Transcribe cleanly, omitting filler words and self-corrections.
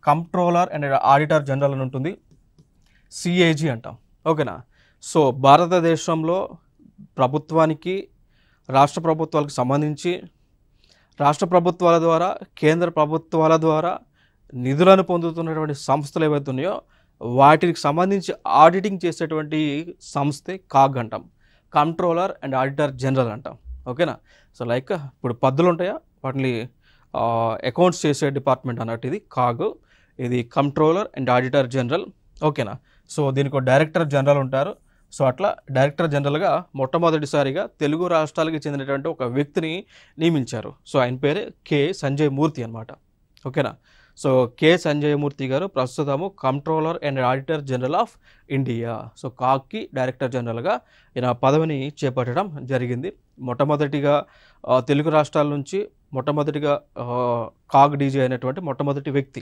Controller and auditor general అని ఉంటుంది, CAG అంటాం. ఓకేనా. సో భారతదేశంలో ప్రభుత్వానికి, రాష్ట్ర ప్రభుత్వాలకు సంబంధించి రాష్ట్ర ప్రభుత్వాల ద్వారా, కేంద్ర ప్రభుత్వాల ద్వారా నిధులను పొందుతున్నటువంటి సంస్థలు ఏవైతే ఉన్నాయో వాటికి సంబంధించి ఆడిటింగ్ చేసేటువంటి సంస్థే కాగ్ అంటాం, కంట్రోలర్ అండ్ ఆడిటర్ జనరల్ అంటాం. ఓకేనా. సో లైక్ ఇప్పుడు పద్దులు ఉంటాయా, వాటిని అకౌంట్స్ చేసే డిపార్ట్మెంట్ అన్నట్టు ఇది కాగ్, ఇది కంట్రోలర్ అండ్ ఆడిటర్ జనరల్. ఓకేనా. సో దీనికి ఒక డైరెక్టర్ జనరల్ ఉంటారు. సో అట్లా డైరెక్టర్ జనరల్గా మొట్టమొదటిసారిగా తెలుగు రాష్ట్రాలకు చెందినటువంటి ఒక వ్యక్తిని నియమించారు. సో ఆయన పేరే కె సంజయ్ మూర్తి అనమాట. ఓకేనా. సో కె సంజయ్ మూర్తి గారు ప్రస్తుతము controller and auditor general of India. So కాగ్కి డైరెక్టర్ జనరల్గా ఈయన పదవిని చేపట్టడం జరిగింది. మొట్టమొదటిగా తెలుగు రాష్ట్రాల నుంచి మొట్టమొదటిగా కాగ్ డీజీ అయినటువంటి మొట్టమొదటి వ్యక్తి.